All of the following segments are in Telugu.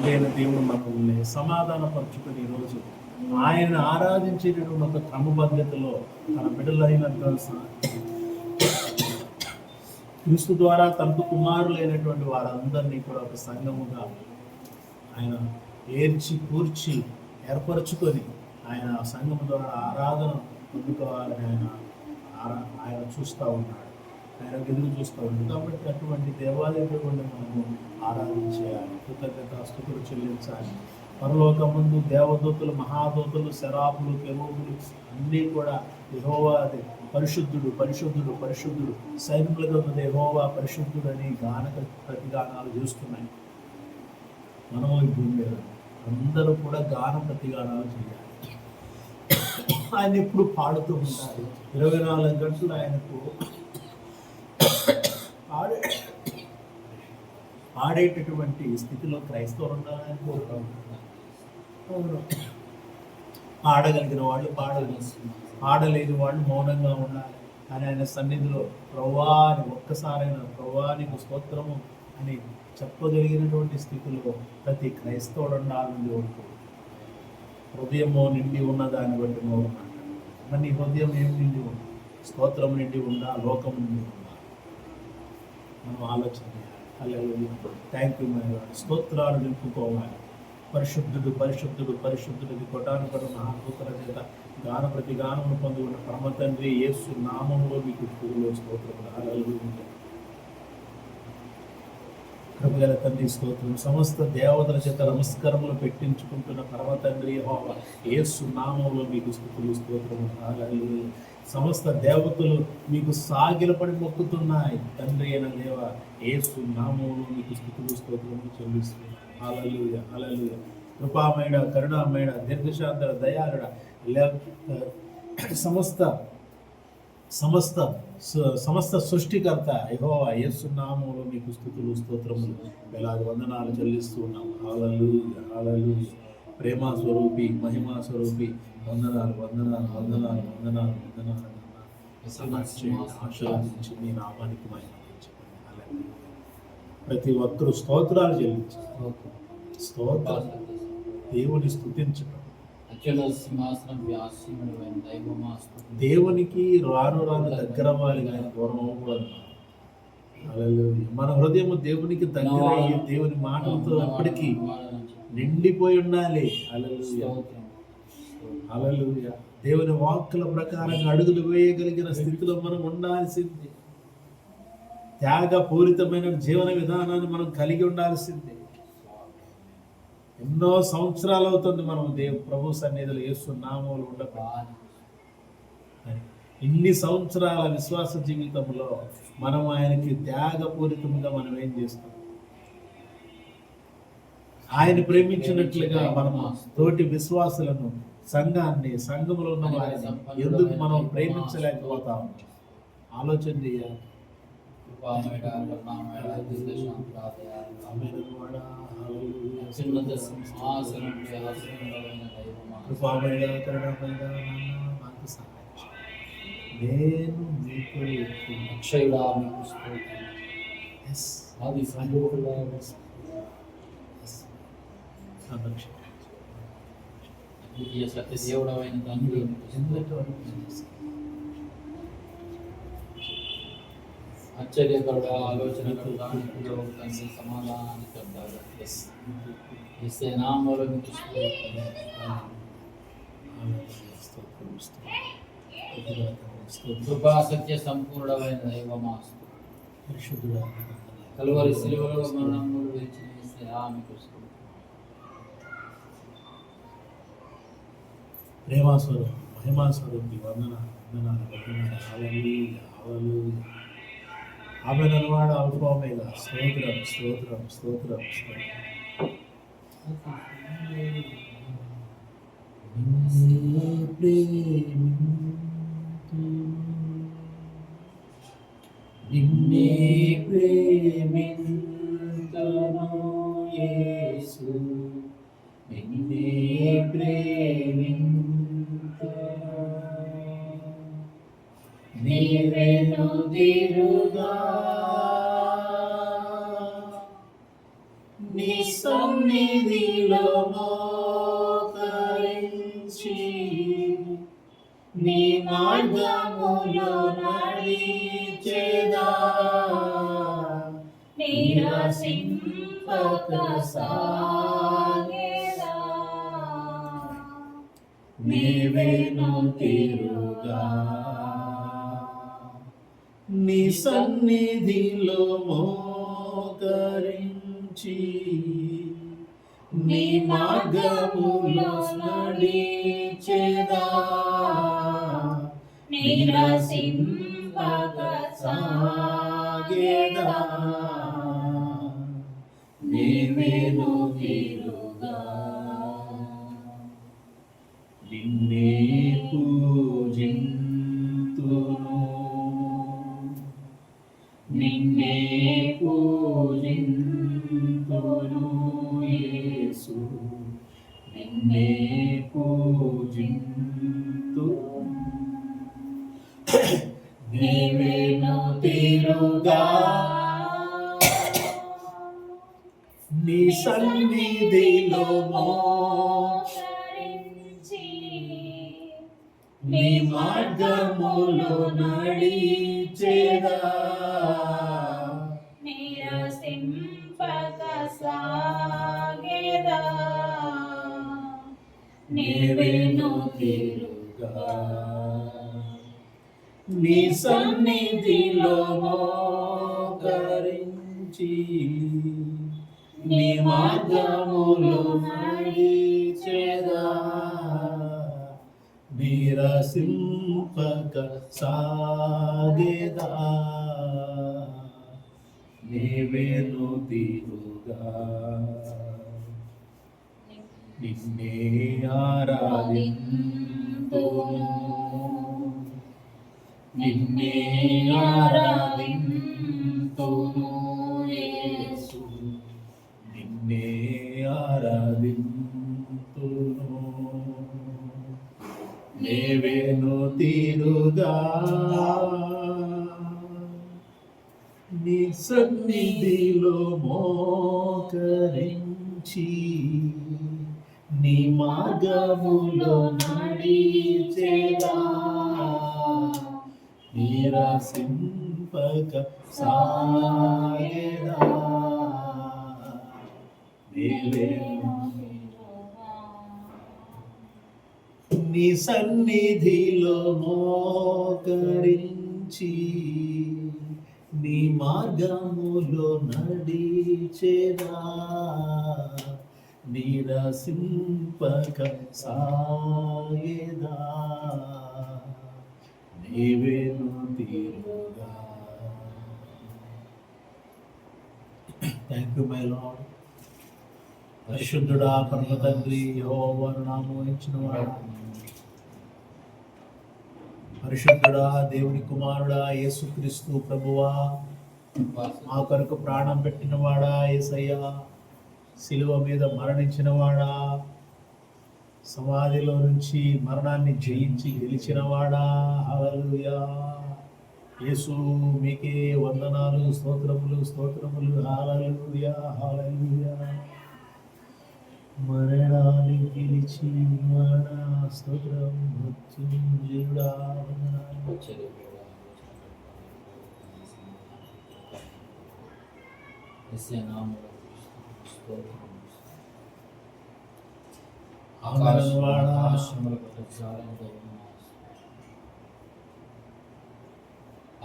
అయిన దేవుడు మనల్ని సమాధానపరచుకుని ఈరోజు ఆయన ఆరాధించేటటువంటి ఒక క్రమబద్ధతలో తన బిడ్డలైనంత క్రీస్తు ద్వారా తనకు కుమారులైనటువంటి వారందరినీ కూడా ఒక సంఘముగా ఆయన ఏర్చి కూర్చి ఏర్పరచుకొని ఆయన సంఘము ద్వారా ఆరాధన పొందుకోవాలని ఆయన చూస్తూ ఉన్నాడు, ఆయన ఎదురు చూస్తూ ఉన్నాడు. కాబట్టి అటువంటి దేవాలయంలో మనము ఆరాధించేయాలి, కృతజ్ఞత స్తుతులు చెల్లించాలి. పరలోకమందు దేవదూతలు, మహాదూతలు, శరాపులు, కెరూబులు అన్నీ కూడా యెహోవా పరిశుద్ధుడు పరిశుద్ధుడు పరిశుద్ధుడు, సైన్యములతో యెహోవా పరిశుద్ధుడు అని ప్రతిగానాలు చేస్తున్నాయి. మనము ఈ భూమి మీద అందరూ కూడా గాన ప్రతిగానాలు చేయాలి. ఆయన ఎప్పుడు పాడుతూ ఉంటారు, 24 గంటలు ఆయనకు పాడేటటువంటి స్థితిలో క్రైస్తవులు ఉండాలని కోరుకుంటున్నారు. పాడగలిగిన వాళ్ళు పాడలేని వాళ్ళు మౌనంగా ఉండాలి అని ఆయన సన్నిధిలో ప్రభువాని ఒక్కసారైనా ప్రభువానికి స్తోత్రము అని చెప్పగలిగినటువంటి స్థితిలో ప్రతి క్రైస్తవుడు ఉండాలని కోరుకుంటున్నారు. హృదయము నిండి ఉన్న దాన్ని బట్టి మౌనం అంటారు. మరి నీ హృదయం ఏం నిండి ఉంది? స్తోత్రం నిండి ఉందా, లోకం నిండి ఉందా? మనం ఆలోచన చేయాలి. Thank you my God. స్తోత్రాలు నింపుకోవాలి. పరిశుద్ధుడు పరిశుద్ధుడు పరిశుద్ధుడికి కొటాను పడిన మహాదూతల చేత గాన ప్రతి గానమును పొందుకున్న పరమ తండ్రి యేసు నామములో మీకు పూర్వలో స్తోత్రములు. హల్లెలూయా. కృపగల తండ్రి స్తోత్రం. సమస్త దేవతల చేత నమస్కారములు పెట్టించుకుంటున్న పరమ తండ్రి యెహోవా యేసు నామములో మీకు స్తుతులు స్తోత్రములు. హల్లెలూయా. సమస్త దేవతలు మీకు సాగిలపడి మొక్కుతున్నాయి. తండ్రి అయిన దేవ యేసు నామములో మీకు స్తుతులు స్తోత్రములు చెల్లిస్తున్నాయి. హల్లెలూయా హల్లెలూయా. కృపామయుడ, కరుణామయుడ, దీర్ఘశాంతుడ, దయాళుడ, సమస్త సృష్టికర్త యెహోవా యేసు నామములో మీకు స్తుతులు స్తోత్రములు వేలాది వందనాలు చెల్లిస్తూ ఉన్నాం. హల్లెలూయా హల్లెలూయా. ప్రేమ స్వరూపి, మహిమా స్వరూపి, వందనాలు వందనాలు వందనాలు వందనాలు వందనాలు. ఆశీర్వదించి మీ నామానికి మహిమ. ప్రతి ఒక్కరూ స్తోత్రాలు చెల్లించారు. స్తోత్రం దేవుని స్తుతించడం. దేవునికి రాను దగ్గర అవ్వాలి కానీ దూరం అవ్వకూడదు. మన హృదయం దేవునికి దగ్గర అయ్యి దేవుని మాటలతో ఎప్పటికీ నిండిపోయి ఉండాలి. హల్లెలూయా హల్లెలూయా. దేవుని వాక్కుల ప్రకారంగా అడుగులు వేయగలిగిన స్థితిలో మనం ఉండాల్సింది. త్యాగపూరితమైన జీవన విధానాన్ని మనం కలిగి ఉండాల్సిందే. ఎన్నో సంవత్సరాలు అవుతుంది మనం ప్రభు సన్నిధిలో యేసు నామములో ఉండబట్టి. ఇన్ని సంవత్సరాల విశ్వాస జీవితంలో మనం ఆయనకి త్యాగపూరితంగా మనం ఏం చేస్తాం? ఆయన ప్రేమించినట్లుగా మనము తోటి విశ్వాసులను, సంఘంలో ఉన్న వారిని ఎందుకు మనం ప్రేమించలేకపోతాం? ఆలోచన చేయాలి. నేను మీకు అక్షయుడా మీకు సత్యదేవుడైన తండ్రి ఆశ్చర్యకరుడా, ఆలోచనకరుడా, తండ్రి సమాధానాన్ని చెప్తారు. ఇస్తే నామములో మీకు కృపా సత్య సంపూర్ణమైన దైవమా పరిశుద్ధుడా, కలువరి సిలువలో మరణములు విరిచిన ఇస్తే మీకు ప్రేమాస్వరూపి, మహిమాస్వరూపి, వందనాలు వందనాలు వందనాలు. హల్లెలూయా హల్లెలూయా. ఆమెనవాడు అల్ఫా ఒమేగా. స్తోత్రం స్తోత్రం స్తోత్రం స్తోత్రం. నిన్నే ప్రేమింతును యేసు, నిన్నే నీవేను దిరుగా నీ సన్నిధిలో మోకరించి నీ మార్గములో నడిచెదా నిరసింపక సాగేదా నీవేను తీరుగా నీ సన్నిధిలో మోకరించి నీ మార్గములో నడిచెదా నిరసింపక సాగేదా నీవేను తీరుగా నిన్నే పూజింతును నిన్నే పూజింతును యేసు నిన్నే పూజింతును నీవేను తీరుగా నీ సన్నిధిలో మోకరించి నీ మార్గములో నడిచెదా నిరసింపక సాగేదా నీవేను తీరుగా నీ సన్నిధిలో మోకరించి నీ మార్గములో నడిచెదా నిరసింపక సాగేదా నీవేను తీరుగా నిన్నే ఆరాధింతును నిన్నే ఆరాధింతును యేసు నిన్నే ఆరాధింతును నీవేను తీరుగా నీ సన్నిధిలో మోకరించి నీ మార్గములో నడిచెదా నిరసింపక సాగేదా నీవేను నీ సన్నిధిలో మోకరించి నీ మార్గములో నడిచెదా నిరసింపక సాగేదా నీవేను తీరుగా. Thank you my lord. పరిశుద్ధుడా పరమ తండ్రి యెహోవాను నామోహించిన వాడా, పరిశుద్ధుడా దేవుని కుమారుడా యేసుక్రీస్తు ప్రభువా, మా కొరకు ప్రాణం పెట్టిన వాడా యేసయ్యా, శిలువ మీద మరణించిన వాడా, సమాధిలో నుంచి మరణాన్ని జయించి గెలిచిన వాడా, హల్లెలూయా. యేసు మీకే వందనాలు, స్తోత్రములు స్తోత్రములు, హల్లెలూయా హల్లెలూయా. మరణాన్ని గెలిచి మరణ స్తోత్రం మృత్యుంజయుడా వందనాలు.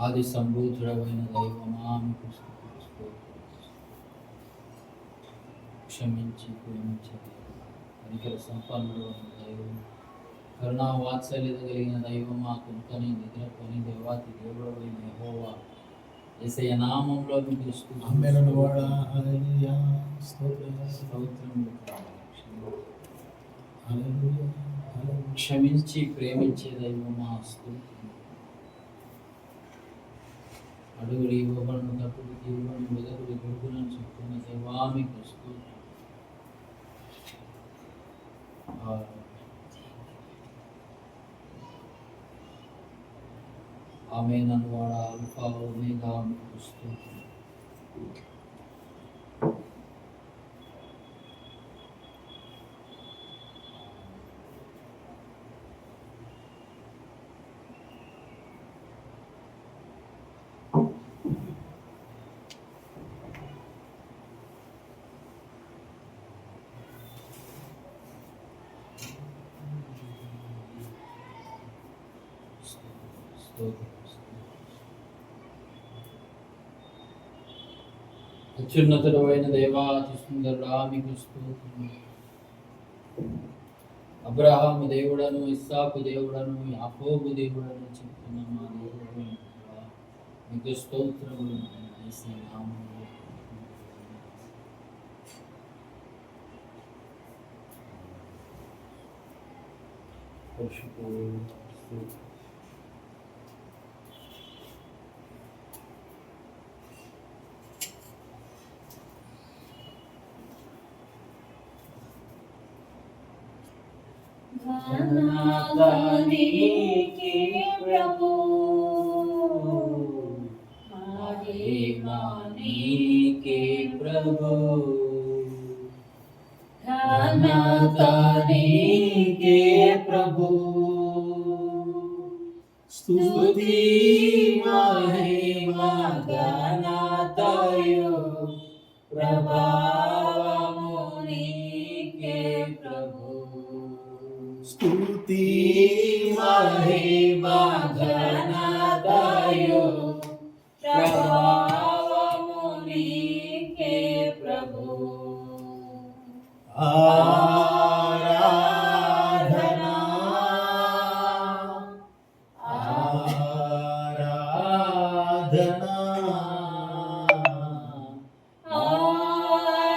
ఆది సంభూతుడమైన దైవమా మీకు క్షమించి ప్రేమించే కనికర సంపన్నుడు దైవం, కరుణా వాత్సల్యత కలిగిన దైవమా, కుంకని నిద్రపోని దేవాతి దేవుడు అయిన యెహోవా, యేసయ్య నామంలో మీకు క్షమించి ప్రేమించే దైవమా స్తోత్రం. అడుగుడు ఇవ్వబడిన తప్పుడు తీవ్రను వెదకుడు కొడుకులను చెప్తున్న దేవా మీకు స్తోత్రం. ఆమె నన్ను వాడ అల్ఫా ఒమేగా, మీకు స్తోత్రం. స్తోత్రం. అత్యున్నతుడు అయిన దేవాతి సుందరుడా మీకు స్తోత్రం. అబ్రహాము దేవుడను, ఇస్సాకు దేవుడను, యాకోబు దేవుడను చెప్తున్న మా దేవుడు మీకు స్తోత్రములు నాయన. యేసయ్య నామములో పరిశుద్ధుడు స్తోత్రం. ఘనత నీకే ప్రభు, మహిమ నీకే ప్రభు, ఘనత నీకే ప్రభు, స్తుతి మహిమ ఘనతయు ప్రభావము నీకే ప్రభు, స్తుతి మహిమ ఘనతయు ప్రభావము నీకే ప్రభు, ఆరాధనా ఆరాధనా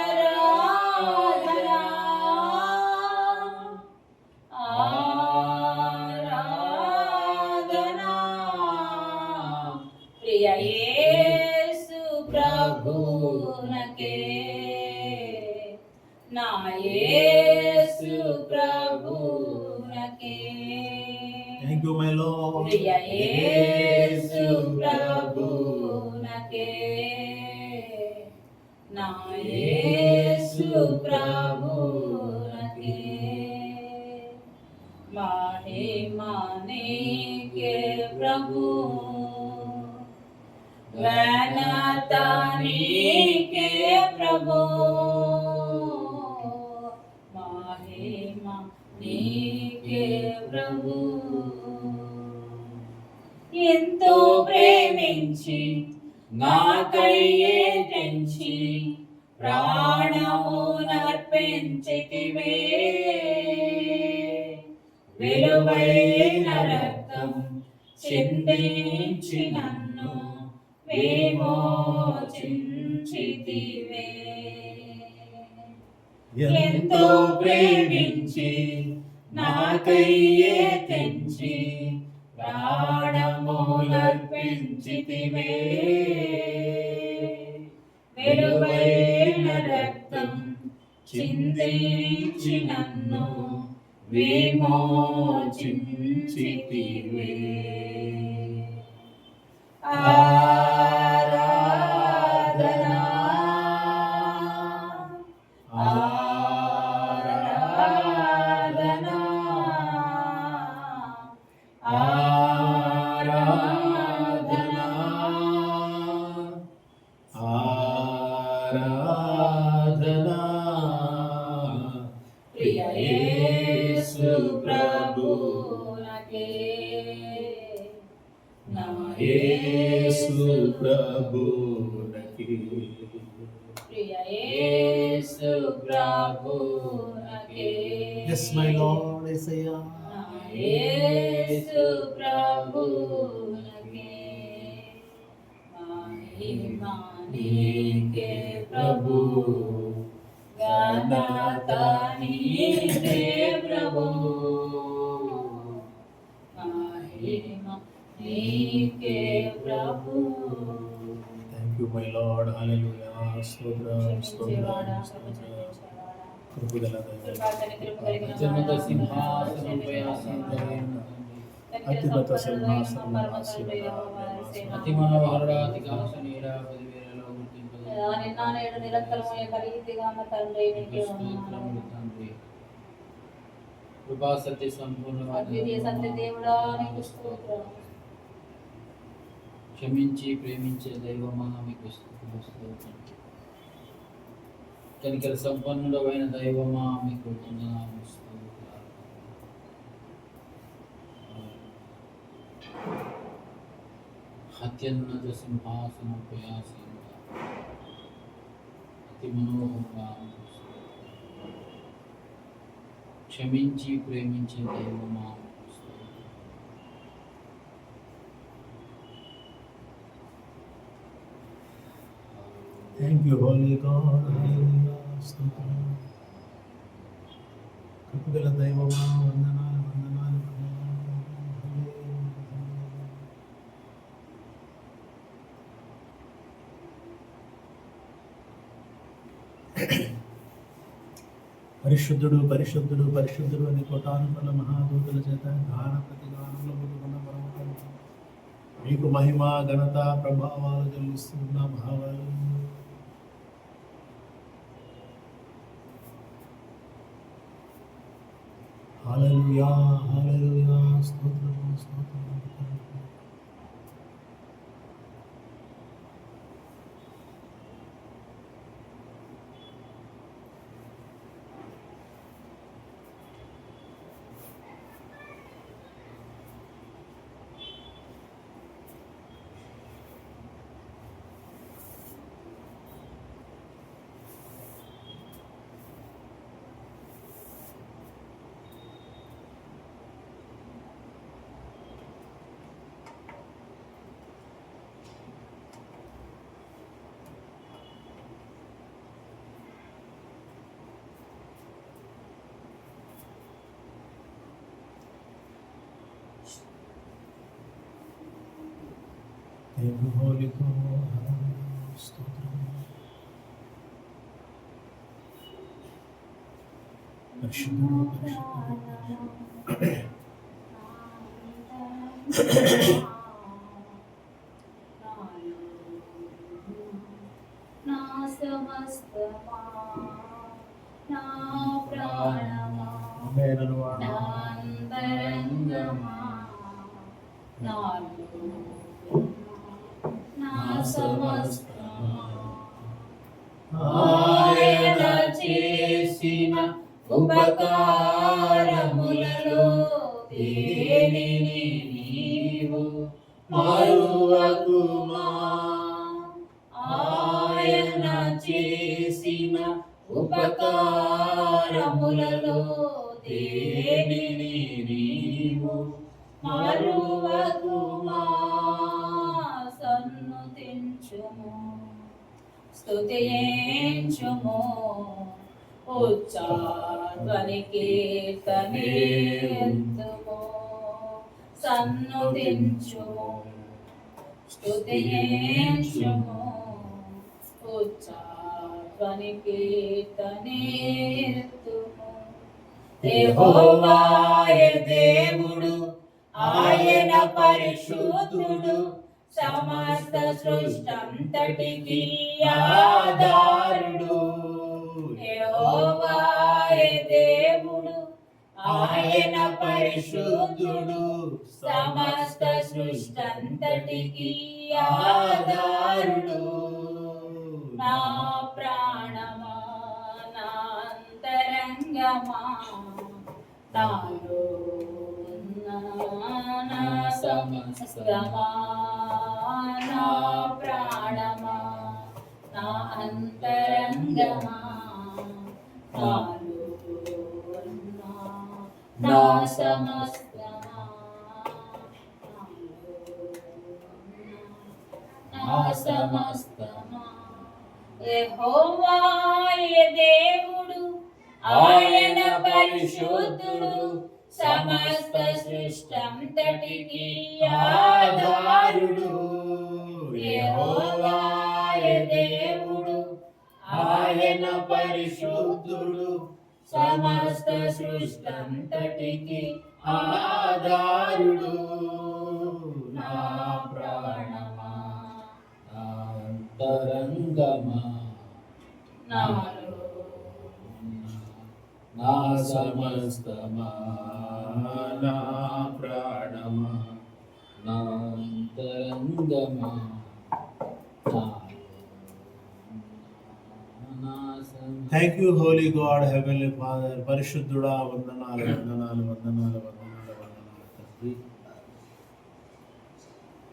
ఆరాధనా ఆరాధనా ప్రియ యేసు ప్రభునకే, నా యేసు ప్రభునకే, థ్యాంక్ యూ మై లార్డ్. ప్రియ యేసు ప్రభునకే, నా యేసు ప్రభునకే, మహిమ నీకే ప్రభు, ఘనత నీకే ప్రభు, మహిమ నీకే ప్రభు. ఎంతో ప్రేమించి నాకయ్యే తెంచి ప్రాణమునర్పించితివే, విలువైన రక్తం చిందించి నన్ను విమోచించితివే. ఎంతో ప్రేమించి నాకయ్యే తెంచి ప్రాణమునర్పించితివే, విలువైన రక్తం చిందించి నన్ను విమోచించితివే. ఆరాధనా ఆరాధనా ఆరాధనా ఆరాధనా ప్రియ యేసు ప్రభునకే, నా యేసు ప్రభునకి, ప్రియ యేసు ప్రభునకే, yes my lord యేసయ్యా, నా యేసు ప్రభునకే, మహిమ నీకే ప్రభు, ఘనత నీకే ప్రభు, మహిమ నీకే ప్రభు. Thank you my Lord. హల్లెలూయా. స్తోత్రం స్తోత్రం స్తోత్రం. కృపగల దైవం, అత్యున్నత సింహాసనముపై ఆసీనుడైన అత్యున్నత సింహాసనముపై ఆసీనుడైన అతి మనోహరుడాతి కాంక్షణీయుడా, పదివేలలో గుర్తింపదగిన నిన్న నేడు నిరంతరము కలిగితిగా ఉన్న తండ్రి నీకే స్తోత్రములు తండ్రి. కృపా సత్య సంపూర్ణమైన అద్వితీయ సత్య దేవుడా నీకు స్తోత్రం. క్షమించి ప్రేమించే దైవమా మీకు స్తోత్రం. కనికర సంపన్నుడైన దైవమా మీకు వందనాలు, స్తోత్రాలు. అత్యున్నత సింహాసనంపై ఆసీనుడా అతి మనోహరంగా క్షమించి ప్రేమించే దైవమా థ్యాంక్ యూ హోలీ గాడ్. హల్లెలూయా. స్తోత్రం. కృపగల దైవమా వందనాలు వందనాలు వందనాలు. పరిశుద్ధుడు పరిశుద్ధుడు పరిశుద్ధుడు అని కోటానుకొల మహాదూతుల చేత గాన ప్రతిగానంలో ముందుకున్న పరమతండ్రి, మీకు మహిమ ఘనత ప్రభావాలు చెల్లిస్తున్న భావాలు. హల్లెలూయా హల్లెలూయా. స్తోత్రము స్తోత్రము. Thank you, Holy God. స్తోత్రం. పరిశుద్ధుడు పరిశుద్ధుడు. నా సమస్తమా నా ప్రాణమా ఆమేననువాడా. నా అంతరంగమా నాలో నా సమస్తమా ఆయన చేసిన ఉపకారములలో దేనిని నీవు మరువకుమా. ఆయన చేసిన ఉపకారములలో దేనిని నీవు మరువకుమా. సన్నుతించుము స్తుతించుము ఉచ్చాధ్వని కీర్తనేందుము. సన్నుతించుము స్తుతించుము ఉచ్చాధ్వని కీర్తనేందుము. యెహోవాయే దేవుడు, ఆయన పరిశుద్ధుడు, సమస్త సృష్టంతటికి ఆధారుడు. యెహోవాయే దేవుడు, ఆయన పరిశుద్ధుడు, సమస్త సృష్టంతటికి ఆధారుడు. నా ప్రాణమా నా అంతరంగమా నాలో ఉన్న నా సమస్తమా నా ప్రాణమా నా అంతరంగమా నాలో ఉన్న నా సమస్తమా నాలో ఉన్న నా సమస్తమా. యెహోవాయే దేవుడు, ఆయన పరిశుద్ధుడు, సమస్త సృష్టంతటికి ఆధారుడు. యెహోవాయే దేవుడు, ఆయన పరిశుద్ధుడు, సమస్త సృష్టంతటికి ఆధారుడు. నా ప్రాణమా నా అంతరంగమా నాలో నా సమస్తమా నా ప్రాణమా. నా అంతరంగమా thank you holy God heavenly father. పరిశుద్ధుడా వందనాలు వందనాలు వందనాలు వందనాలు వందనాలు తండ్రి.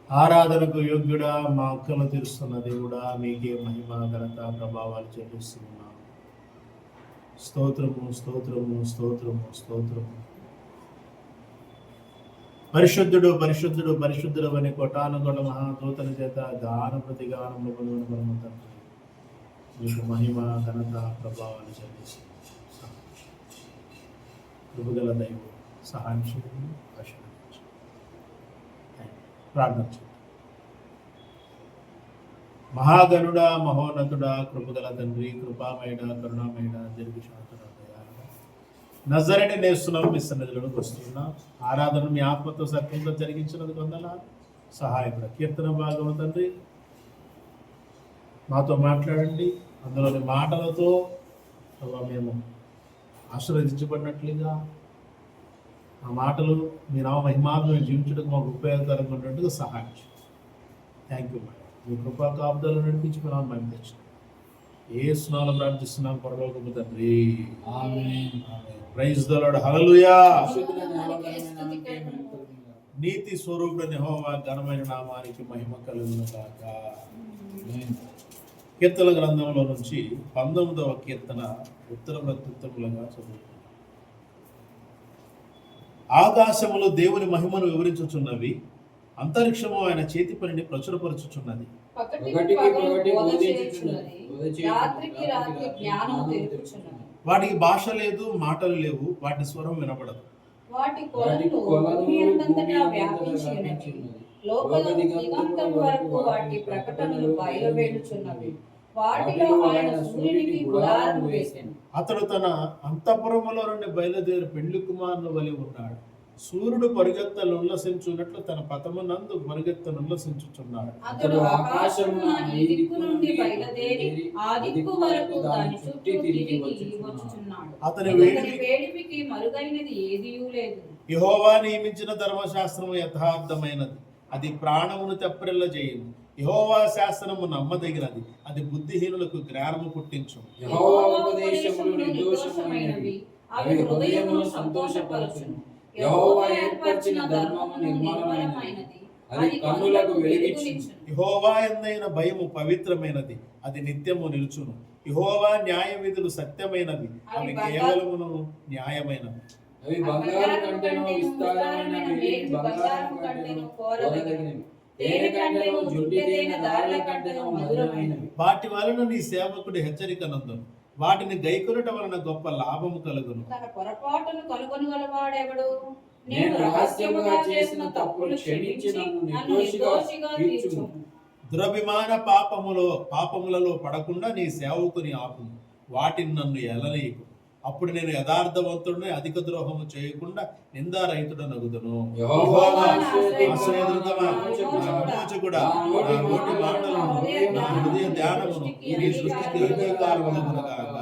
ఆరాధనకు యోగ్యుడా, మా అక్కలు తీరుస్తున్న దేవుడా, మీకే మహిమ ఘనత ప్రభావాలు చెల్లిస్తున్నాము. స్తోత్రము స్తోత్రము స్తోత్రము స్తోత్రము. పరిశుద్ధుడు పరిశుద్ధుడు పరిశుద్ధుడు అని కొటానుగొడ మహాదూతల చేత గాన ప్రతి గానము పొందుకుని తండ్రి, మీకు మహిమ ఘనత ప్రభావాలు చెల్లిస్తున్నాము. కృపగల దైవం సహాయం చేయండి, ఆశీర్వదించండి. ప్రార్థన చేయండి. మహాగణుడా, మహోన్నతుడా, కృపగల తండ్రి, కృపామయుడ, కరుణామయుడ, దీర్ఘశాంతుడా, దయాళుడా, నజరేయుడైన యేసునామమున మీ సన్నిధిలోకి వస్తున్నాం. ఆరాధన మీ ఆత్మతో సత్యంతో జరిగించినందుకు వందనాలు. సహాయకుడ కీర్తన భాగం తండ్రి, మాతో మాట్లాడండి. అందులోని మాటలతో మేము ఆశీర్వదించబడినట్లుగా ఆ మాటలు మీ నామ మహిమాలను జీవించడానికి మాకు ఉపయోగకరంగా ఉన్నట్టుగా సహాయం చేయండి. Thank you madam. మీ కృపా కాపుదలను నడిపించి మీ నామ మహిమ తెచ్చాం. ఏ స్నాలు ప్రార్థిస్తున్నాం పరలోకపు తండ్రి. ఆమేన్. Praise the Lord. హల్లెలూయా. స్తుతికరము. నీతి స్వరూపుడైన యెహోవా ఘనమైన నామానికి మహిమ కలుగును గాక. ఆమేన్. కీర్తన గ్రంథంలో నుంచి 19వ కీర్తన ఉత్తర ప్రత్యుత్తములుగా చదువుతున్నాం. ఆకాశములు దేవుని మహిమను వివరించుచున్నవి, అంతరిక్షము ఆయన చేతి పనిని ప్రచురపరచుచున్నది. పగటికి పగలు బోధ చేయుచున్నది, రాత్రికి రాత్రి జ్ఞానము తెలుపుచున్నది. వాటికి భాష లేదు, మాటలు లేవు, వాటి స్వరం వినపడదు. వాటి కొలలు భూమి అంతటా వ్యాపించి ఉన్నవి. లోక దిగంతం వరకు వాటి ప్రకటనలు బయలువెళ్ళుచున్నవి. వాటిలో ఆయన సూర్యునికి గుడారం వేసెను. అతడు తన అంతఃపురములో నుండి బయలుదేరి పెండ్లి కుమారుని వలె ఉన్నాడు. సూర్యుడు పరిగెత్తలు ఉల్లసించున్నట్లు తన పథమునందు పరిగెత్తను ఉల్లసించుచున్నాడు. అతడు ఆకాశమున ఈ దిక్కు నుండి బయలుదేరి ఆ దిక్కు వరకు దాని చుట్టూ తిరిగి వచ్చుచున్నాడు. అతని అతని వేడిమికి మరుగైనది ఏదియూ లేదు. యెహోవా నియమించిన ధర్మశాస్త్రము యథార్థమైనది, అది ప్రాణమును తెప్పరిల్ల చేయును. యెహోవా శాసనము నమ్మదగినది, అది బుద్ధిహీనులకు జ్ఞానము పుట్టించు. యెహోవా ఉపదేశములు నిర్దోషమైనవి, అవి హృదయమును సంతోషపరచును. యెహోవా ఏర్పరిచిన ధర్మము నిర్మలమైనది, అది కన్నులకు వెలుగిచ్చును. యెహోవా యందైన భయము పవిత్రమైనది, అది నిత్యము నిలుచును. యెహోవా న్యాయ విధులు సత్యమైనవి, అవి కేవలమును న్యాయమైనవి. అవి బంగారం కంటేనూ విస్తారమైనవి, బంగారం కంటేనూ కోరదగినవి, తేనె కంటేనూ జుంటి తేనె దారుల కంటేనూ మధురమైనవి. వాటి వలన నీ సేవకుడు హెచ్చరిక నందును, వాటిని గైకొనుట వలన గొప్ప లాభము కలుగును. తన పొరపాటును కనుగొనగలవాడెవడు? నేను రహస్యముగా చేసిన తప్పులు క్షమించి నన్ను నిర్దోషిగా తీర్చుము. దురభిమాన పాపములలో పడకుండా నీ సేవకుని ఆపుము, వాటిని నన్ను ఎలనీయకు. అప్పుడు నేను యథార్థవంతుడిని, అధిక ద్రోహము చేయకుండా నిందారహితుడనగుదును. యెహోవా ఆశ్రయదుర్గమా, నా విమోచకుడా, నా నోటి మాటలను, నా హృదయ ధ్యానమును నీ సృష్టికి అంగీకారములగునుగాక.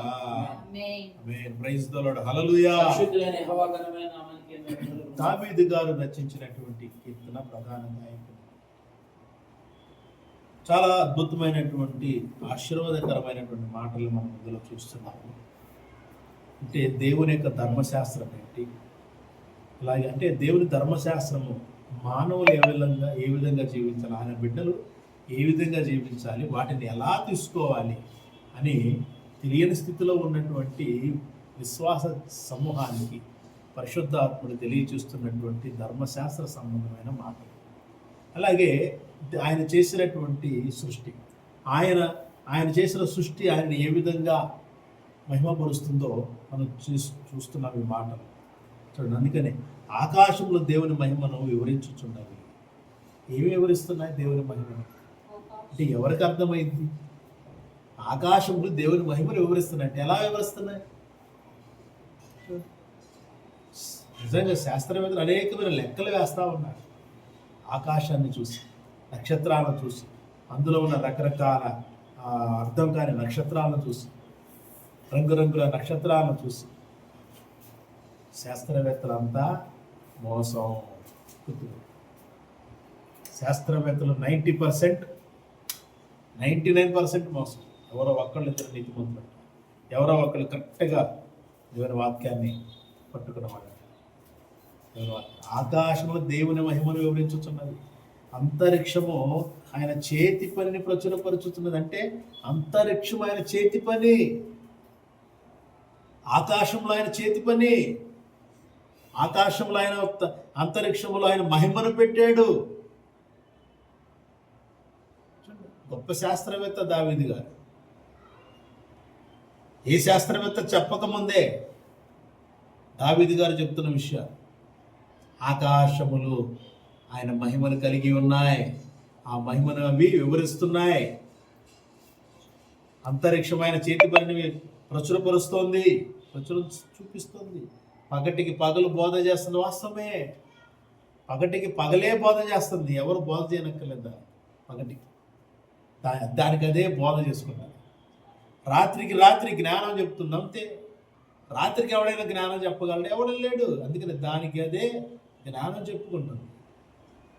ఆమేన్. Praise the Lord. హల్లెలూయా. పరిశుద్ధుడైన యెహోవా ఘనమైన నామానికి మహిమ. దావీదు గారు రచించినటువంటి కీర్తన ప్రధాన నాయకుడు. చాలా అద్భుతమైనటువంటి ఆశీర్వాదకరమైనటువంటి మాటలు మనం ఇందులో చూస్తున్నాము. అంటే దేవుని యొక్క ధర్మశాస్త్రం ఏంటి, అలాగే అంటే దేవుని ధర్మశాస్త్రము మానవులు ఏ విధంగా జీవించాలి, ఆయన బిడ్డలు ఏ విధంగా జీవించాలి, వాటిని ఎలా తీసుకోవాలి అని తెలియని స్థితిలో ఉన్నటువంటి విశ్వాస సమూహానికి పరిశుద్ధాత్ముడు తెలియచేస్తున్నటువంటి ధర్మశాస్త్ర సంబంధమైన మాటలు. అలాగే ఆయన చేసినటువంటి సృష్టి, ఆయన చేసిన సృష్టి ఆయన ఏ విధంగా మహిమపరుస్తుందో మనం చూస్తున్నాం ఈ మాటలు చూడండి. అందుకనే ఆకాశంలో దేవుని మహిమను వివరించుచున్నవి. ఏమి వివరిస్తున్నాయి దేవుని మహిమను అంటే ఎవరికి అర్థమైంది? ఆకాశంలో దేవుని మహిమను వివరిస్తున్నాయి అంటే ఎలా వివరిస్తున్నాయి? నిజంగా శాస్త్రవేత్తలు అనేకమైన లెక్కలు వేస్తూ ఉన్నారు. ఆకాశాన్ని చూసి, నక్షత్రాలను చూసి, అందులో ఉన్న రకరకాల అర్థం కాని నక్షత్రాలను చూసి, రంగురంగుల నక్షత్రాలను చూసి శాస్త్రవేత్తలంతా మోసం. శాస్త్రవేత్తలు 99% మోసం. ఎవరో ఒక్కళ్ళు ఇద్దరు నీతిమంతులు, ఎవరో ఒకళ్ళు కరెక్ట్గా దేవుని వాక్యాన్ని పట్టుకున్నవాడు. ఆకాశంలో దేవుని మహిమను వివరించుతున్నది, అంతరిక్షము ఆయన చేతి పనిని ప్రచురపరుచుతున్నది. అంటే అంతరిక్షం ఆయన చేతి పని, ఆకాశంలో ఆయన చేతి పని, ఆకాశంలో ఆయన అంతరిక్షంలో ఆయన మహిమను పెట్టాడు. గొప్ప శాస్త్రవేత్త దావీదు గారు. ఏ శాస్త్రవేత్త చెప్పకముందే దావీదు గారు చెప్తున్న విషయాలు. ఆకాశములు ఆయన మహిమను కలిగి ఉన్నాయి, ఆ మహిమను అవి వివరిస్తున్నాయి. అంతరిక్షమైన చేతి పనిని ప్రచురపరుస్తోంది, చూపిస్తోంది. పగటికి పగలు బోధ చేస్తుంది, వాస్తవమే. పగటికి పగలే బోధ చేస్తుంది, ఎవరు బోధ చేయనక్కర్లేదు. పగటికి దానికి అదే బోధ చేసుకుంటారు. రాత్రికి రాత్రి జ్ఞానం చెప్తుంది, అంతే. రాత్రికి ఎవడైనా జ్ఞానం చెప్పగలడు? ఎవడు లేడు. అందుకని దానికి అదే జ్ఞానం చెప్పుకుంటుంది.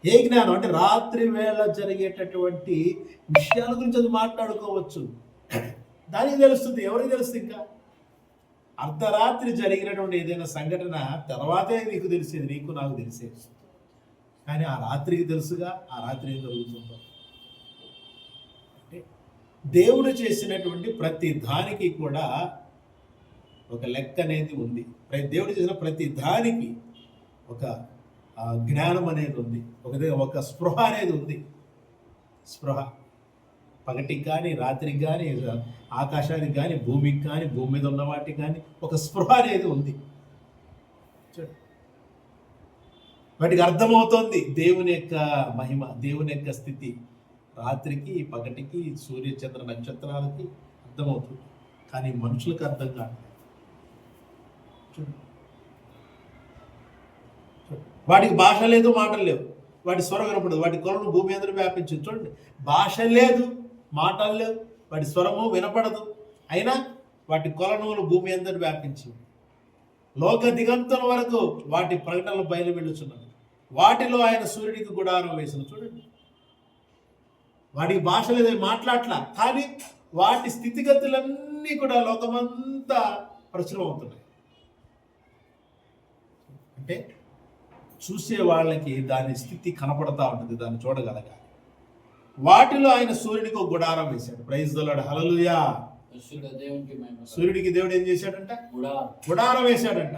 ఏ జ్ఞానం అంటే రాత్రి వేళ జరిగేటటువంటి విషయాల గురించి అది మాట్లాడుకోవచ్చు. దానికి తెలుస్తుంది. ఎవరికి తెలుస్తుంది? ఇంకా అర్ధరాత్రి జరిగినటువంటి ఏదైనా సంఘటన తర్వాతే నీకు తెలిసేది, నీకు నాకు తెలిసేది. కానీ ఆ రాత్రికి తెలుసుగా, ఆ రాత్రి ఏం జరుగుతుందో. అంటే దేవుడు చేసినటువంటి ప్రతి దానికి కూడా ఒక లెక్క అనేది ఉంది. దేవుడు చేసిన ప్రతి దానికి ఒక జ్ఞానం అనేది ఉంది, ఒక స్పృహ అనేది ఉంది. స్పృహ పగటికి కానీ రాత్రికి కానీ ఆకాశానికి కానీ భూమికి కానీ భూమి మీద ఉన్న వాటికి కానీ ఒక స్పృహ అనేది ఉంది. వాటికి అర్థమవుతోంది దేవుని యొక్క మహిమ, దేవుని యొక్క స్థితి. రాత్రికి పగటికి సూర్య చంద్ర నక్షత్రాలకి అర్థమవుతుంది, కానీ మనుషులకు అర్థం కాదు. వాటికి భాష లేదు, మాటలు లేవు, వాటి స్వరం వినపడదు, వాటి కొలను భూమి అందరూ వ్యాపించింది. చూడండి, భాష లేదు, మాటలు లేవు, వాటి స్వరము వినపడదు, అయినా వాటి కొలనువులు భూమి అందరూ వ్యాపించింది. లోక దిగంతుల వరకు వాటి ప్రకటనలు బయలు వెళ్ళుచున్నది. వాటిలో ఆయన సూర్యుడికి గుడారం వేసిన. చూడండి, వాటికి భాష లేదు, మాట్లాడలా, కానీ వాటి స్థితిగతులన్నీ కూడా లోకమంతా ప్రచురం అవుతున్నాయి. అంటే చూసే వాళ్ళకి దాని స్థితి కనపడతా ఉంటుంది, దాన్ని చూడగలగాలి. వాటిలో ఆయన సూర్యుడికి ఒక గుడారం వేశాడు. ప్రైజ్ ది లార్డ్, హల్లెలూయా. సూర్యుడికి దేవుడు ఏం చేశాడంట? గుడారం వేశాడంట.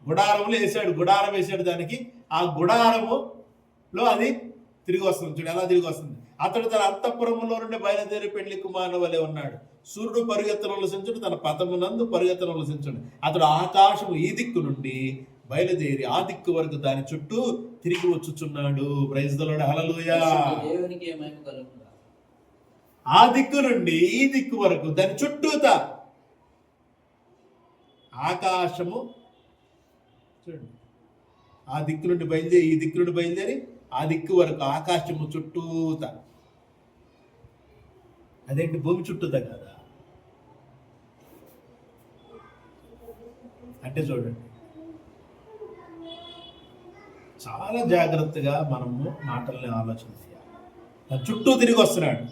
గుడారం వేశాడు దానికి. ఆ గుడారములో అది తిరిగి వస్తుంది. చూడు ఎలా తిరిగి వస్తుంది. అతడు తన అంతఃపురములో నుండి బయలుదేరి పెళ్లి కుమారుని వలె ఉన్నాడు. సూర్యుడు పరుగెత్తనొలసించుడు, తన పథమునందు పరుగెత్తనొలసించుడు. అతడు ఆకాశము ఈ దిక్కు నుండి బయలుదేరి ఆ దిక్కు వరకు దాని చుట్టూ తిరిగి వచ్చుచున్నాడు. ప్రైజ్ ది లార్డ్, హల్లెలూయా. ఆ దిక్కు నుండి ఈ దిక్కు వరకు దాని చుట్టూత ఆకాశము. చూడండి, ఆ దిక్కు నుండి బయలుదేరి ఈ దిక్కు నుండి బయలుదేరి ఆ దిక్కు వరకు ఆకాశము చుట్టూత. అదేంటి, భూమి చుట్టూత కదా అంటే? చూడండి, చాలా జాగ్రత్తగా మనము మాటల్ని ఆలోచన చేయాలి. చుట్టూ తిరిగి వస్తున్నాడు.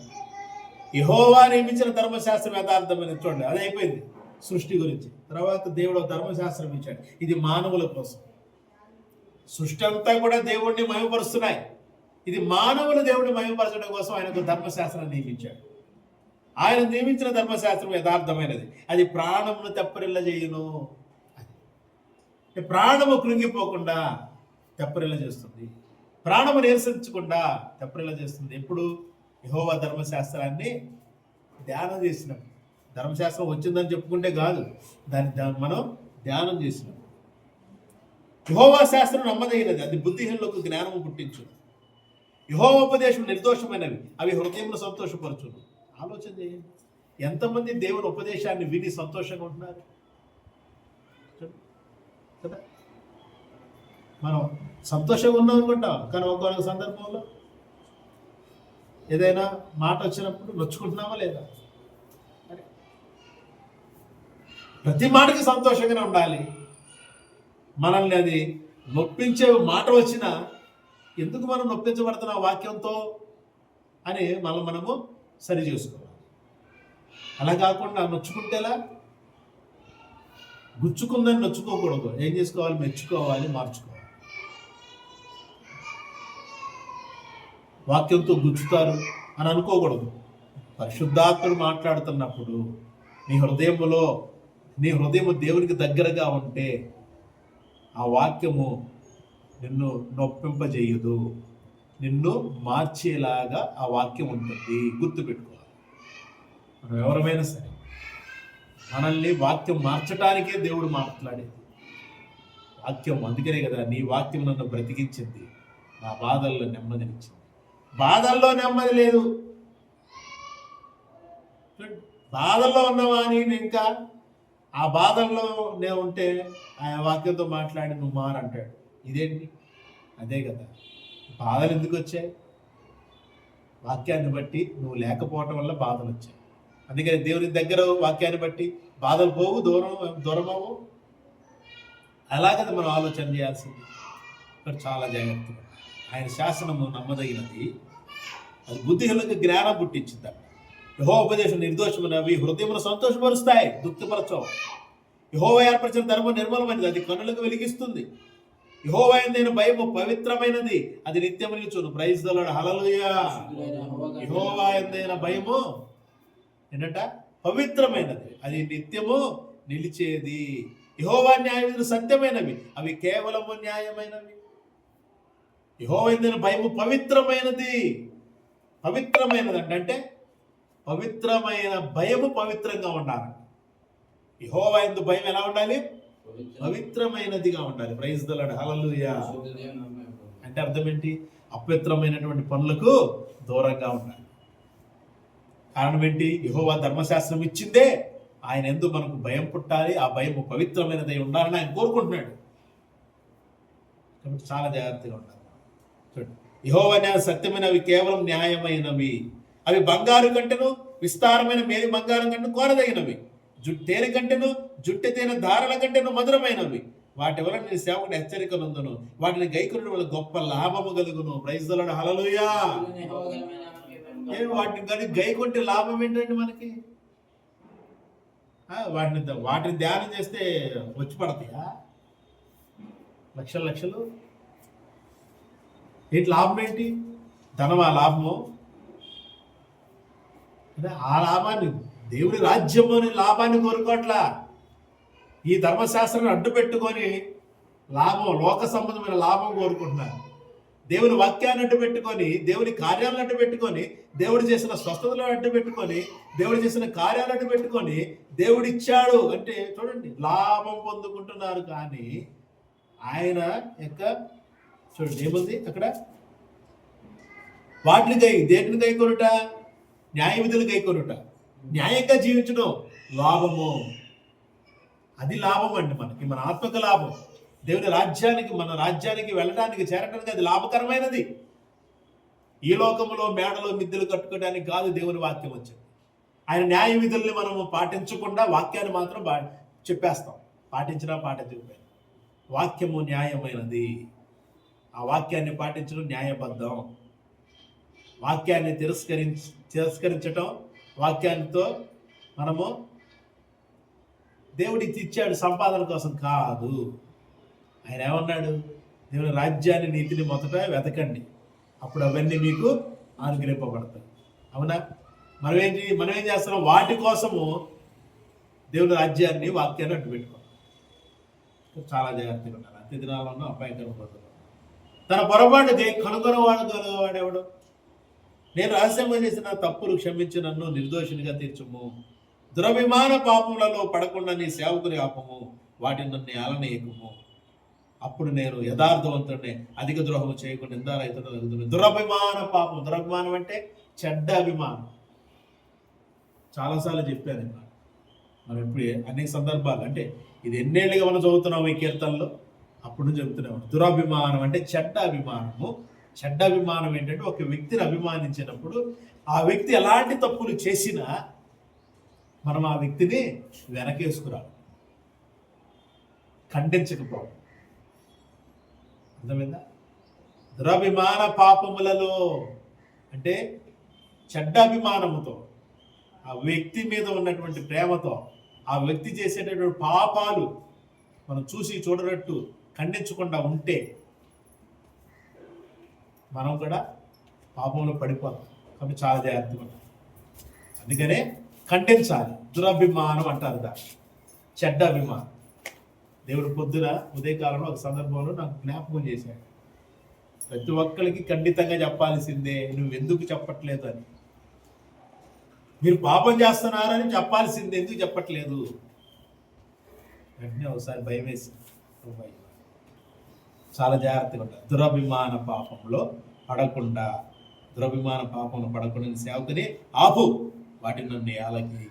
యెహోవా నియమించిన ధర్మశాస్త్రం యథార్థమని. చూడండి, అది అయిపోయింది సృష్టి గురించి. తర్వాత దేవుడు ధర్మశాస్త్రం ఇచ్చాడు, ఇది మానవుల కోసం. సృష్టి అంతా కూడా దేవుడిని మహిమపరుస్తున్నాయి. ఇది మానవులు దేవుడిని మహిమపరచడం కోసం ఆయన ఒక ధర్మశాస్త్రాన్ని నియమించాడు. ఆయన నియమించిన ధర్మశాస్త్రం యథార్థమైనది, అది ప్రాణమును తెప్పరిల్ల చేయును. ప్రాణము కృంగిపోకుండా తెప్పరిల్ల చేస్తుంది, ప్రాణము నిరసించకుండా తెప్పరిల్ల చేస్తుంది. ఎప్పుడు? యెహోవా ధర్మశాస్త్రాన్ని ధ్యానం చేసినప్పుడు. ధర్మశాస్త్రం వచ్చిందని చెప్పుకుంటే కాదు, దాన్ని మనం ధ్యానం చేసినాం. యెహోవా శాస్త్రం నమ్మదగినది, అది బుద్ధిహీనులకు జ్ఞానము పుట్టించు. యెహోవా ఉపదేశం నిర్దోషమైనవి, అవి హృదయమును సంతోషపరచును. ఆలోచన చేయండి, ఎంతమంది దేవుని ఉపదేశాన్ని విని సంతోషంగా ఉంటున్నారు కదా? మనం సంతోషంగా ఉన్నాం అనుకుంటాం, కానీ ఒక్కొక్క సందర్భంలో ఏదైనా మాట వచ్చినప్పుడు నొచ్చుకుంటున్నామా లేదా? ప్రతి మాటకి సంతోషంగానే ఉండాలి. మనల్ని అది నొప్పించే మాట వచ్చినా ఎందుకు మనం నొప్పించబడుతున్న వాక్యంతో అని మనము సరి చేసుకోవాలి. అలా కాకుండా నొచ్చుకుంటేలా, గుచ్చుకుందని నొచ్చుకోకూడదు. ఏం చేసుకోవాలి? మెచ్చుకోవాలి, మార్చుకోవాలి. వాక్యంతో గుచ్చుతారు అని అనుకోకూడదు. పరిశుద్ధాత్ముడు మాట్లాడుతున్నప్పుడు నీ హృదయము దేవునికి దగ్గరగా ఉంటే ఆ వాక్యము నిన్ను నొప్పింపజేయదు, నిన్ను మార్చేలాగా ఆ వాక్యం ఉంటుంది. గుర్తుపెట్టుకోవాలి. మనం ఎవరమైనా సరే మనల్ని వాక్యం మార్చడానికే దేవుడు మాట్లాడేది. వాక్యం అందుకనే కదా, నీ వాక్యం నన్ను బ్రతికించింది, నా బాధల్లో నెమ్మదినిచ్చింది. బాధల్లో నెమ్మది లేదు. బాధల్లో ఉన్నవా అని ఇంకా ఆ బాధల్లో నేను ఉంటే ఆ వాక్యంతో మాట్లాడి నువ్వు మారంటాడు. ఇదేంటి? అదే కదా, బాధలు ఎందుకు వచ్చాయి? వాక్యాన్ని బట్టి నువ్వు లేకపోవటం వల్ల బాధలు వచ్చాయి. అందుకని దేవుని దగ్గర వాక్యాన్ని బట్టి బాధలు పోవు, దూరం అవ్వు. అలాగది మనం ఆలోచన చేయాల్సింది. ఇక్కడ చాలా జాగ్రత్తగా ఆయన శాసనము నమ్మదగినది, అది బుద్ధిహీనులకు జ్ఞానం పుట్టించింది. యెహోవా ఉపదేశం నిర్దోషమైనవి, హృదయమును సంతోషపరుస్తాయి, దుఃఖపరచవు. యెహోవా ఏర్పరిచిన ధర్మం నిర్మలమైనది, అది కన్నులకు వెలిగిస్తుంది. యెహోవా యందైన భయము పవిత్రమైనది, అది నిత్యము నిలుచును. ప్రైజ్ ది లార్డ్, హల్లెలూయా. యెహోవా యందైన భయము ఏంటంట? పవిత్రమైనది, అది నిత్యము నిలిచేది. యెహోవా న్యాయ విధులు సత్యమైనవి, అవి కేవలము న్యాయమైనవి. యెహోవా యందైన భయము పవిత్రమైనది. పవిత్రమైనది అంటే పవిత్రమైన భయము పవిత్రంగా ఉండాలి. యెహోవా యందు భయం ఎలా ఉండాలి? పవిత్రమైనదిగా ఉండాలి. ప్రైజ్ ది లార్డ్, హల్లెలూయా. అంటే అర్థం ఏంటి? అపవిత్రమైనటువంటి పనులకు దూరంగా ఉండాలి. కారణం ఏంటి? యెహోవా ధర్మశాస్త్రం ఇచ్చిందే ఆయన యందు మనకు భయం పుట్టాలి, ఆ భయము పవిత్రమైనదై ఉండాలని ఆయన కోరుకుంటున్నాడు. కాబట్టి చాలా జాగ్రత్తగా ఉండాలి. చూడండి, యెహోవా న్యాయ సత్యమైనవి, కేవలం న్యాయమైనవి, అవి బంగారు కంటేను విస్తారమైన మేలి బంగారం కంటే కోరదగినవి, తేనె కంటేను జుట్టెతేనె ధారల కంటేను మధురమైనవి. వాటి వల్ల నీ సేవకుడు హెచ్చరిక నందును, వాటిని గైకొనడం వల్ల గొప్ప లాభము కలుగును. ప్రైజ్ ది లార్డ్, హల్లెలూయా. వాటిని కానీ గైకొంటే లాభం ఏంటండి మనకి? వాటిని ధ్యానం చేస్తే వచ్చి పడతాయా లక్షలు? ఏంటి లాభం? ఏంటి ధనమా లాభము? ఆ లాభాన్ని, దేవుడి రాజ్యంలోని లాభాన్ని కోరుకోవట్లా. ఈ ధర్మశాస్త్రాన్ని అడ్డు పెట్టుకొని లాభం, లోక సంబంధమైన లాభం కోరుకుంటున్నారు. దేవుని వాక్యాన్ని అడ్డు పెట్టుకొని, దేవుని కార్యాలను అడ్డు పెట్టుకొని, దేవుడు చేసిన స్వస్థతలను అడ్డు పెట్టుకొని, దేవుడు చేసిన కార్యాలను అడ్డు పెట్టుకొని, దేవుడు ఇచ్చాడు అంటే చూడండి లాభం పొందుకుంటున్నారు. కానీ ఆయన యొక్క చూడండి ఏముంది అక్కడ? వాటిని దేటిని గైకొనుట? న్యాయ విధులు గైకొనుట, న్యాయంగా జీవించడం లాభము. అది లాభం అండి మనకి, మన ఆత్మక లాభం. దేవుని రాజ్యానికి, మన రాజ్యానికి వెళ్ళడానికి, చేరడానికి అది లాభకరమైనది. ఈ లోకంలో మేడలో మిద్దెలు కట్టుకోవడానికి కాదు దేవుని వాక్యం వచ్చింది. ఆయన న్యాయ విధుల్ని మనము పాటించకుండా వాక్యాన్ని మాత్రం చెప్పేస్తాం, పాటించినా పాటించకపోయినా. వాక్యము న్యాయమైనది, ఆ వాక్యాన్ని పాటించడం న్యాయబద్ధం. వాక్యాన్ని తిరస్కరించటం, వాక్యానితో మనము దేవుడికి ఇచ్చాడు సంపాదన కోసం కాదు. ఆయన ఏమన్నాడు? దేవుని రాజ్యాన్ని, నీతిని మొదట వెతకండి, అప్పుడు అవన్నీ మీకు అనుగ్రహింపబడతాయి. అవునా? మనం ఏం చేస్తున్నాం? వాటి కోసము దేవుని రాజ్యాన్ని, వాక్యాన్ని అడ్డు పెట్టుకోవాలి. చాలా జాగ్రత్తగా ఉండాలి. అంత్య దినాల్లో అపాయకరం పోతుంది. తన పొరపాటు కనుగొనవాడెవడు? నేను రహస్యంగా చేసిన తప్పులు క్షమించి నన్ను నిర్దోషినిగా తీర్చుము. దురభిమాన పాపములలో పడకుండా నీ సేవకుని ఆపము, వాటిని నన్ను ఏలనీయకుము. అప్పుడు నేను యథార్థవంతుడిని, అధిక ద్రోహం చేయకుండా నిందారహితుడు. దురభిమాన పాపం, దురభిమానం అంటే చెడ్డ అభిమానం. చాలాసార్లు చెప్పాను మనం ఇప్పుడు అనేక సందర్భాలు. అంటే ఇది ఎన్నేళ్ళుగా మనం చదువుతున్నాము ఈ కీర్తనలో, అప్పుడు చెబుతున్నాము. దురభిమానం అంటే చెడ్డ అభిమానము. చెడ్డ అభిమానం ఏంటంటే ఒక వ్యక్తిని అభిమానించినప్పుడు ఆ వ్యక్తి ఎలాంటి తప్పులు చేసినా మనం ఆ వ్యక్తిని వెనకేసుకురాలి, ఖండించకపోవడం. అర్థమైందా? దురభిమాన పాపములలో అంటే చెడ్డ అభిమానముతో, ఆ వ్యక్తి మీద ఉన్నటువంటి ప్రేమతో, ఆ వ్యక్తి చేసేటటువంటి పాపాలు మనం చూసి చూడనట్టు ఖండించకుండా ఉంటే మనం కూడా పాపంలో పడిపోతాం. కాబట్టి చాలా జాగ్రత్తగా ఉంటాం. అందుకనే ఖండించాలి. దురభిమానం అంటారు దాన్ని, చెడ్డ అభిమానం. దేవుడు పొద్దున ఉదయకాలంలో ఒక సందర్భంలో నాకు జ్ఞాపకం చేశాడు. ప్రతి ఒక్కరికి ఖండితంగా చెప్పాల్సిందే, నువ్వు ఎందుకు చెప్పట్లేదు అని. మీరు పాపం చేస్తున్నారని చెప్పాల్సిందే, ఎందుకు చెప్పట్లేదు. వెంటనే ఒకసారి భయం వేసి చాలా జాగ్రత్తగా ఉంటారు. దురభిమాన పాపంలో పడకుండా, దురభిమాన పాపంలో పడకుండా సేవకుని ఆపు, వాటిని నన్ను ఏలకి.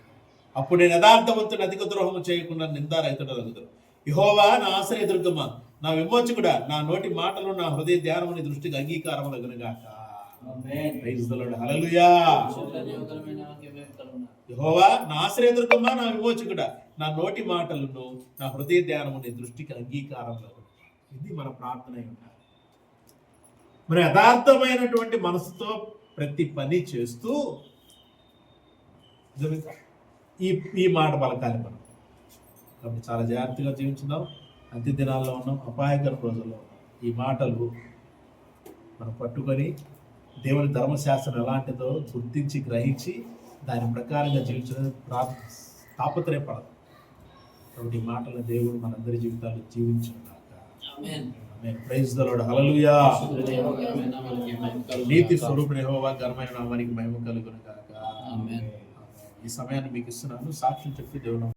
అప్పుడు నేను యథార్థవంతుని అధిక ద్రోహము చేయకుండా నిందారహితుడు అరుగుతాను. యెహోవా నా ఆశ్రయదుర్గమ, నా విమోచకుడా, నా నోటి మాటలు నా హృదయ ధ్యానముని దృష్టికి అంగీకారములగునుగాక. Praise the Lord. హల్లెలూయా. యెహోవా నా ఆశ్రయదుర్గమ, నా విమోచకుడా, నా నోటి మాటలను నా హృదయ ధ్యానముని దృష్టికి అంగీకారములగును. ఇది మన ప్రార్థన అయి ఉండాలి. మరి యథార్థమైనటువంటి మనసుతో ప్రతి పని చేస్తూ ఈ మాట పలకాలి మనం. కాబట్టి చాలా జాగ్రత్తగా జీవించుదాం. అంత్య దినాల్లో ఉన్నాం, అపాయకర రోజుల్లో ఉన్నాం. ఈ మాటలు మనం పట్టుకొని దేవుని ధర్మశాస్త్రం ఎలాంటిదో గుర్తించి గ్రహించి దాని ప్రకారంగా జీవించడం తాపత్రయపడదు. కాబట్టి ఈ మాటలను దేవుడు మనందరి జీవితాలు జీవించుగాక. Praise the Lord. హల్లెలూయా. నీతి స్వరూపుడు యెహోవా ఘనమైన నామానికి మహిమ కలుగును గాక. ఈ సమయాన్ని మీకు ఇస్తున్నాను. సాక్ష్యం చెప్పి దేవుడు